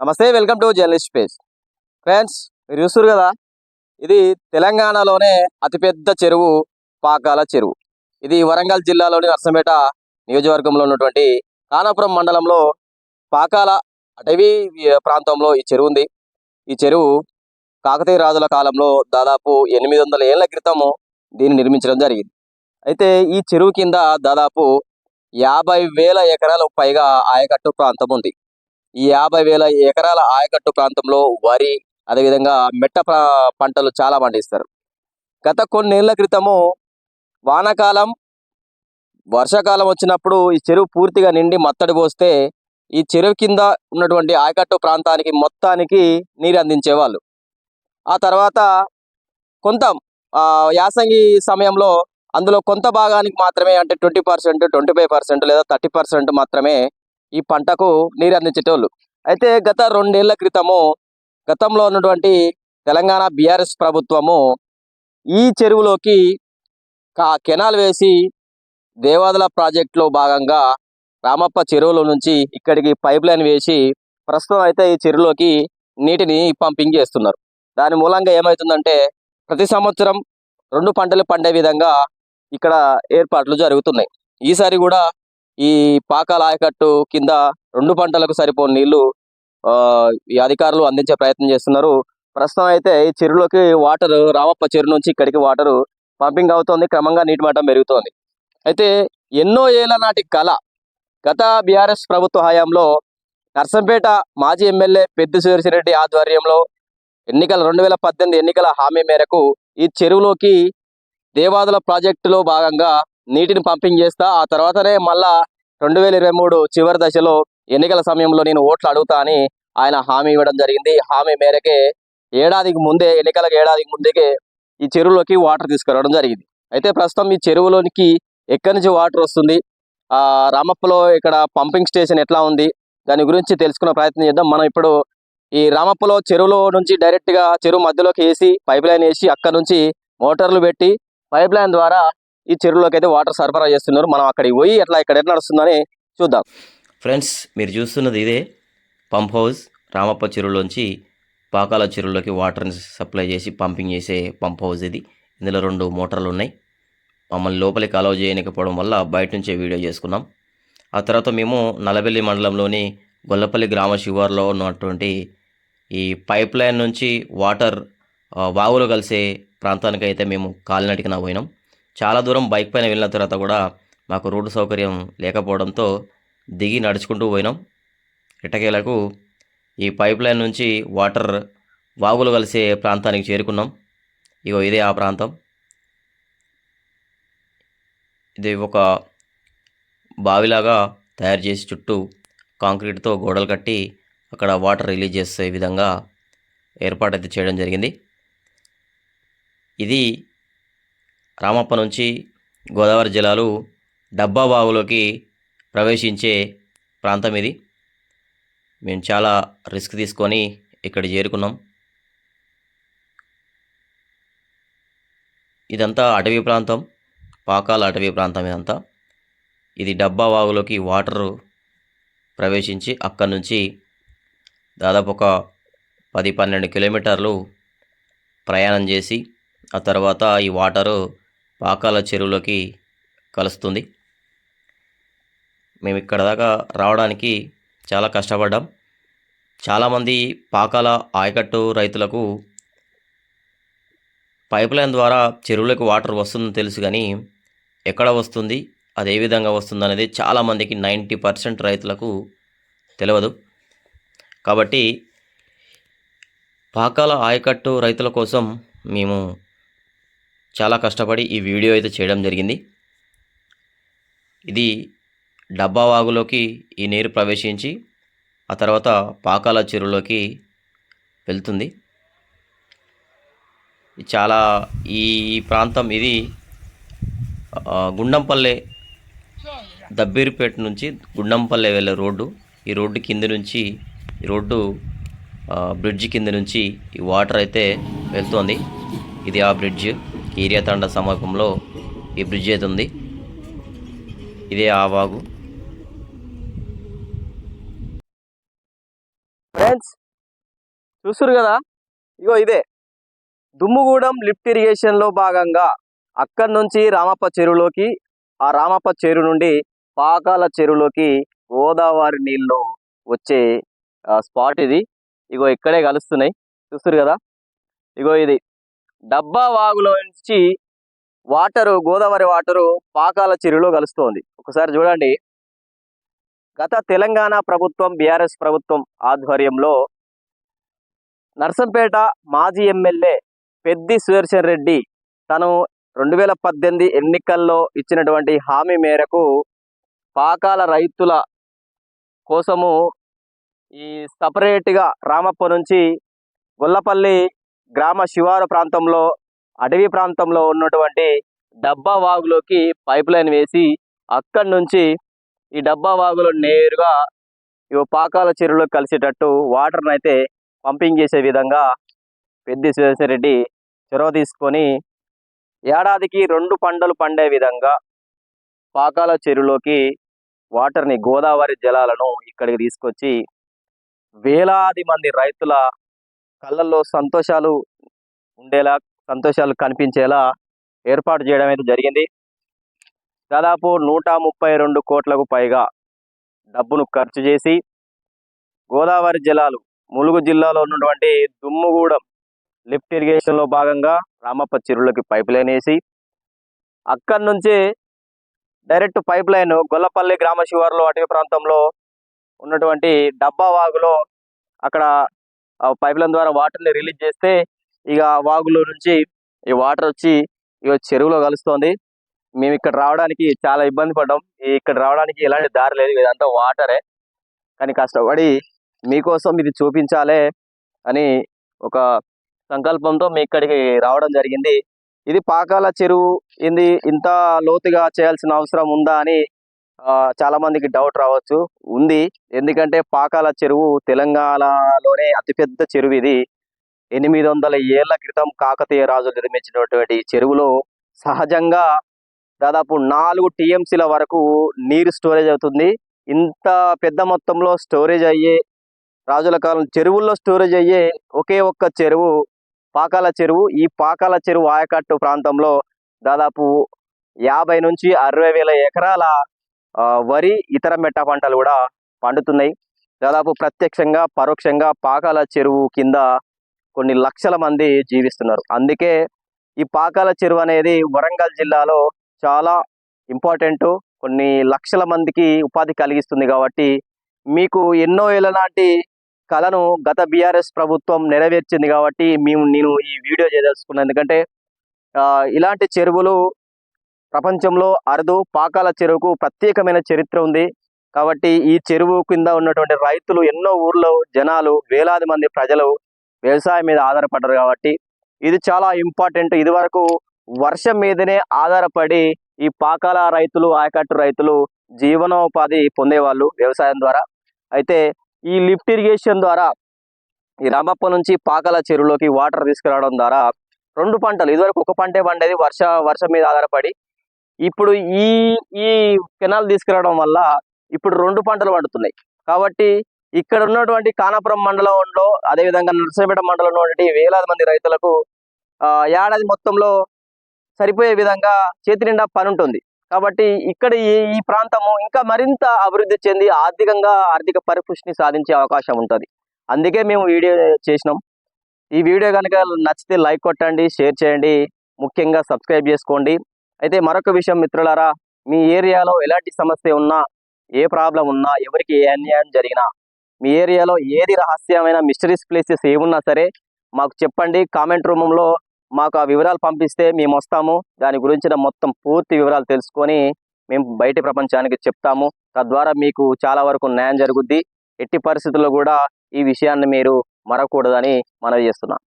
నమస్తే, welcome to journalist page. Friends, మీరు చూస్తారు కదా, ఇది తెలంగాణలోనే అతిపెద్ద చెరువు పాకాల చెరువు. ఇది వరంగల్ జిల్లాలోని నర్సంపేట నియోజకవర్గంలో ఉన్నటువంటి కానాపురం మండలంలో పాకాల అటవీ ప్రాంతంలో ఈ చెరువు ఉంది. ఈ చెరువు కాకతీయ రాజుల కాలంలో దాదాపు 800 ఏళ్ల క్రితము దీన్ని నిర్మించడం జరిగింది. అయితే ఈ చెరువు కింద దాదాపు 50,000 ఎకరాలకు పైగా ఆయకట్టు ప్రాంతం ఉంది. ఈ 50,000 ఎకరాల ఆయకట్టు ప్రాంతంలో వరి, అదేవిధంగా మెట్ట పంటలు చాలా పండిస్తారు. గత కొన్నేళ్ల క్రితము వానాకాలం, వర్షాకాలం వచ్చినప్పుడు ఈ చెరువు పూర్తిగా నిండి మత్తడి పోస్తే ఈ చెరువు కింద ఉన్నటువంటి ఆయకట్టు ప్రాంతానికి మొత్తానికి నీరు అందించేవాళ్ళు. ఆ తర్వాత కొంత యాసంగి సమయంలో అందులో కొంత భాగానికి మాత్రమే, అంటే 20%, 25% లేదా 30% మాత్రమే ఈ పంటకు నీరు అందించేటోళ్ళు. అయితే గత 2 ఏళ్ల క్రితము, గతంలో ఉన్నటువంటి తెలంగాణ బీఆర్ఎస్ ప్రభుత్వము ఈ చెరువులోకి కెనాల్ వేసి దేవాదుల ప్రాజెక్టులో భాగంగా రామప్ప చెరువులో నుంచి ఇక్కడికి పైప్ లైన్ వేసి ప్రస్తుతం అయితే ఈ చెరువులోకి నీటిని పంపింగ్ చేస్తున్నారు. దాని మూలంగా ఏమవుతుందంటే ప్రతి సంవత్సరం 2 పంటలు పండే విధంగా ఇక్కడ ఏర్పాట్లు జరుగుతున్నాయి. ఈసారి కూడా ఈ పాకాల ఆయకట్టు కింద 2 పంటలకు సరిపోని నీళ్లు ఈ అధికారులు అందించే ప్రయత్నం చేస్తున్నారు. ప్రస్తుతం అయితే ఈ చెరువులోకి వాటర్, రామప్ప చెరువు నుంచి ఇక్కడికి వాటర్ పంపింగ్ అవుతోంది. క్రమంగా నీటి మట్టం పెరుగుతోంది. అయితే ఎన్నో ఏళ్ల నాటి కళ, గత బీఆర్ఎస్ ప్రభుత్వ హయాంలో నర్సంపేట మాజీ ఎమ్మెల్యే పెద్ది సుదర్శన్ ఆధ్వర్యంలో 2018 ఎన్నికల హామీ మేరకు ఈ చెరువులోకి దేవాదుల ప్రాజెక్టులో భాగంగా నీటిని పంపింగ్ చేస్తా, ఆ తర్వాతనే మళ్ళా 2023 చివరి దశలో ఎన్నికల సమయంలో నేను ఓట్లు అడుగుతా అని ఆయన హామీ ఇవ్వడం జరిగింది. హామీ మేరకే ఎన్నికలకు ఏడాదికి ముందుకే ఈ చెరువులోకి వాటర్ తీసుకురావడం జరిగింది. అయితే ప్రస్తుతం ఈ చెరువులోనికి ఎక్కడి నుంచి వాటర్ వస్తుంది, రామప్పలో ఇక్కడ పంపింగ్ స్టేషన్ ఎట్లా ఉంది, దాని గురించి తెలుసుకునే ప్రయత్నం చేద్దాం. మనం ఇప్పుడు ఈ రామప్పలో చెరువులో నుంచి డైరెక్ట్గా చెరువు మధ్యలోకి వేసి పైప్ లైన్ వేసి అక్కడ నుంచి మోటార్లు పెట్టి పైప్ లైన్ ద్వారా ఈ చెరువులోకి అయితే వాటర్ సరఫరా చేస్తున్నారు. మనం అక్కడికి పోయి ఇక్కడ ఎట్లా నడుస్తుందని చూద్దాం. ఫ్రెండ్స్, మీరు చూస్తున్నది ఇదే పంప్ హౌస్. రామప్ప చెరువులోంచి పాకాల చెరువులోకి వాటర్ని సప్లై చేసి పంపింగ్ చేసే పంప్ హౌస్ ఇది. ఇందులో 2 మోటార్లు ఉన్నాయి. మమ్మల్ని లోపలికి అలౌ చేయకపోవడం వల్ల బయట నుంచే వీడియో చేసుకున్నాం. ఆ తర్వాత మేము నల్లబెల్లి మండలంలోని గొల్లపల్లి గ్రామ శివారులో ఉన్నటువంటి ఈ పైప్ లైన్ నుంచి వాటర్ వాగులో కలిసే ప్రాంతానికి అయితే మేము కాలినటికిన పోయినాం. చాలా దూరం బైక్ పైన వెళ్ళిన తర్వాత కూడా మాకు రోడ్డు సౌకర్యం లేకపోవడంతో దిగి నడుచుకుంటూ పోయినాం. ఎట్టకేలకు ఈ పైప్ లైన్ నుంచి వాటర్ వాగులు కలిసే ప్రాంతానికి చేరుకున్నాం. ఇగో ఇదే ఆ ప్రాంతం. ఇది ఒక బావిలాగా తయారు చేసి చుట్టూ కాంక్రీట్తో గోడలు కట్టి అక్కడ వాటర్ రిలీజ్ చేసే విధంగా ఏర్పాటైతే చేయడం జరిగింది. ఇది రామప్ప నుంచి గోదావరి జలాలు డబ్బా బావులోకి ప్రవేశించే ప్రాంతం ఇది. మేము చాలా రిస్క్ తీసుకొని ఇక్కడ చేరుకున్నాం. ఇదంతా అటవీ ప్రాంతం, పాకాల అటవీ ప్రాంతం ఇదంతా. ఇది డబ్బా వాగులోకి వాటరు ప్రవేశించి అక్కడి నుంచి దాదాపు ఒక 10-12 కిలోమీటర్లు ప్రయాణం చేసి ఆ తర్వాత ఈ వాటరు పాకాల చెరువులోకి కలుస్తుంది. మేము ఇక్కడ దాకా రావడానికి చాలా కష్టపడ్డాం. చాలామంది పాకాల ఆయకట్టు రైతులకు పైప్ లైన్ ద్వారా చెరువులోకి వాటర్ వస్తుందని తెలుసు, కానీ ఎక్కడ వస్తుంది, అది ఏ విధంగా వస్తుంది అనేది చాలామందికి 90% రైతులకు తెలియదు. కాబట్టి పాకాల ఆయకట్టు రైతుల కోసం మేము చాలా కష్టపడి ఈ వీడియో అయితే చేయడం జరిగింది. ఇది డబ్బా వాగులోకి ఈ నీరు ప్రవేశించి ఆ తర్వాత పాకాల చెరువులోకి వెళ్తుంది. చాలా ఈ ప్రాంతం ఇది గుండంపల్లె, దబ్బీరుపేట నుంచి గుండంపల్లె వెళ్ళే రోడ్డు. ఈ రోడ్డు కింద నుంచి, ఈ రోడ్డు బ్రిడ్జ్ కింద నుంచి ఈ వాటర్ అయితే వెళ్తుంది. ఇది ఆ బ్రిడ్జ్, కీరియతండ సమీపంలో ఈ బ్రిడ్జ్ అయితే ఉంది. ఇదే ఆ వాగు. ఫ్రెండ్స్ చూస్తురు కదా, ఇగో ఇదే దుమ్ముగూడెం లిఫ్ట్ ఇరిగేషన్లో భాగంగా అక్కడి నుంచి రామప్ప చెరువులోకి, ఆ రామప్ప చెరువు నుండి పాకాల చెరువులోకి గోదావరి నీళ్ళు వచ్చే స్పాట్ ఇది. ఇగో ఇక్కడే కలుస్తున్నాయి చూస్తురు కదా. ఇగో ఇది డబ్బా వాగులో నుంచి గోదావరి వాటరు పాకాల చెరువులో కలుస్తోంది. ఒకసారి చూడండి. గత తెలంగాణ ప్రభుత్వం బీఆర్ఎస్ ప్రభుత్వం ఆధ్వర్యంలో నర్సంపేట మాజీ ఎమ్మెల్యే పెద్ది సుదర్శన్ రెడ్డి తను 2018 ఎన్నికల్లో ఇచ్చినటువంటి హామీ మేరకు పాకాల రైతుల కోసము ఈ సపరేట్గా రామప్ప నుంచి గొల్లపల్లి గ్రామ శివారు ప్రాంతంలో, అడవి ప్రాంతంలో ఉన్నటువంటి డబ్బా వాగులోకి పైప్ లైన్ వేసి అక్కడి నుంచి ఈ డబ్బా వాగులో నేరుగా పాకాల చెరువులోకి కలిసేటట్టు వాటర్ని అయితే పంపింగ్ చేసే విధంగా పెద్ది సుదర్శన్ రెడ్డి చొరవ తీసుకొని ఏడాదికి 2 పంటలు పండే విధంగా పాకాల చెరువులోకి వాటర్ని, గోదావరి జలాలను ఇక్కడికి తీసుకొచ్చి వేలాది మంది రైతుల కళ్ళల్లో సంతోషాలు ఉండేలా, సంతోషాలు కనిపించేలా ఏర్పాటు చేయడం అయితే జరిగింది. దాదాపు 132 కోట్లకు పైగా డబ్బును ఖర్చు చేసి గోదావరి జలాలు ములుగు జిల్లాలో ఉన్నటువంటి దుమ్ముగూడెం లిఫ్ట్ ఇరిగేషన్లో భాగంగా రామప్ప చెరువులోకి పైప్ లైన్ వేసి అక్కడి నుంచి డైరెక్ట్ పైప్ లైన్ గొల్లపల్లి గ్రామ శివారులో అటవీ ప్రాంతంలో ఉన్నటువంటి డబ్బా వాగులో అక్కడ పైప్ లైన్ ద్వారా వాటర్ని రిలీజ్ చేస్తే ఇక వాగులో నుంచి ఈ వాటర్ వచ్చి ఇక చెరువులో కలుస్తోంది. మేము ఇక్కడ రావడానికి చాలా ఇబ్బంది పడ్డాం. ఇక్కడ రావడానికి ఎలాంటి దారి లేదు, ఇదంతా వాటరే. కానీ కష్టపడి మీకోసం ఇది చూపించాలే అని ఒక సంకల్పంతో మీ ఇక్కడికి రావడం జరిగింది. ఇది పాకాల చెరువు ఇది ఇంత లోతుగా చేయాల్సిన అవసరం ఉందా అని చాలా మందికి డౌట్ రావచ్చు. ఉంది. ఎందుకంటే పాకాల చెరువు తెలంగాణలోనే అతిపెద్ద చెరువు ఇది. 800 ఏళ్ల క్రితం కాకతీయ రాజులు నిర్మించినటువంటి చెరువులో సహజంగా దాదాపు 4 TMCల వరకు నీరు స్టోరేజ్ అవుతుంది. ఇంత పెద్ద మొత్తంలో స్టోరేజ్ అయ్యే, రాజుల కాలం చెరువుల్లో స్టోరేజ్ అయ్యే ఒకే ఒక్క చెరువు పాకాల చెరువు. ఈ పాకాల చెరువు ఆయకట్టు ప్రాంతంలో దాదాపు 50 నుంచి 60 వేల ఎకరాల వరి, ఇతర మెట్ట పంటలు కూడా పండుతున్నాయి. దాదాపు ప్రత్యక్షంగా పరోక్షంగా పాకాల చెరువు కింద కొన్ని లక్షల మంది జీవిస్తున్నారు. అందుకే ఈ పాకాల చెరువు అనేది వరంగల్ జిల్లాలో చాలా ఇంపార్టెంట్. కొన్ని లక్షల మందికి ఉపాధి కలిగిస్తుంది. కాబట్టి మీకు ఎన్నో ఏళ్ళ నాటి కళను గత బీఆర్ఎస్ ప్రభుత్వం నెరవేర్చింది. కాబట్టి నేను ఈ వీడియో చేయదలుచుకున్నాను. ఎందుకంటే ఇలాంటి చెరువులు ప్రపంచంలో అరుదు. పాకాల చెరువుకు ప్రత్యేకమైన చరిత్ర ఉంది. కాబట్టి ఈ చెరువు కింద ఉన్నటువంటి రైతులు, ఎన్నో ఊర్లో జనాలు, వేలాది మంది ప్రజలు వ్యవసాయం మీద ఆధారపడ్డారు. కాబట్టి ఇది చాలా ఇంపార్టెంట్. ఇది వరకు వర్షం మీదనే ఆధారపడి ఈ పాకాల రైతులు, ఆయకట్టు రైతులు జీవనోపాధి పొందేవాళ్ళు వ్యవసాయం ద్వారా. అయితే ఈ లిఫ్ట్ ఇరిగేషన్ ద్వారా ఈ రామప్ప నుంచి పాకాల చెరువులోకి వాటర్ తీసుకురావడం ద్వారా 2 పంటలు, ఇదివరకు ఒక పంటే పండేది వర్షం మీద ఆధారపడి. ఇప్పుడు ఈ కెనాల్ తీసుకురావడం వల్ల ఇప్పుడు 2 పంటలు పండుతున్నాయి. కాబట్టి ఇక్కడ ఉన్నటువంటి కానాపురం మండలంలో, అదేవిధంగా నర్సంపేట మండలంలో ఉన్నటువంటి వేలాది మంది రైతులకు ఏడాది మొత్తంలో సరిపోయే విధంగా చేతి నిండా పని ఉంటుంది. కాబట్టి ఇక్కడ ఈ ప్రాంతము ఇంకా మరింత అభివృద్ధి చెంది ఆర్థిక పరిపుష్టిని సాధించే అవకాశం ఉంటుంది. అందుకే మేము వీడియో చేసినాం. ఈ వీడియో కనుక నచ్చితే లైక్ కొట్టండి, షేర్ చేయండి, ముఖ్యంగా సబ్స్క్రైబ్ చేసుకోండి. అయితే మరొక విషయం మిత్రులారా, మీ ఏరియాలో ఎలాంటి సమస్య ఉన్నా, ఏ ప్రాబ్లం ఉన్నా, ఎవరికి ఏ అన్యాయం జరిగినా, మీ ఏరియాలో ఏది రహస్యమైన మిస్టరీస్ ప్లేసెస్ ఏమున్నా సరే మాకు చెప్పండి. కామెంట్ రూపంలో మాకు ఆ వివరాలు పంపిస్తే మేము వస్తాము. దాని గురించిన మొత్తం పూర్తి వివరాలు తెలుసుకొని మేము బయటి ప్రపంచానికి చెప్తాము. తద్వారా మీకు చాలా వరకు న్యాయం జరుగుద్ది. ఎట్టి పరిస్థితుల్లో కూడా ఈ విషయాన్ని మీరు మరవకూడదని మనవి చేస్తున్నాను.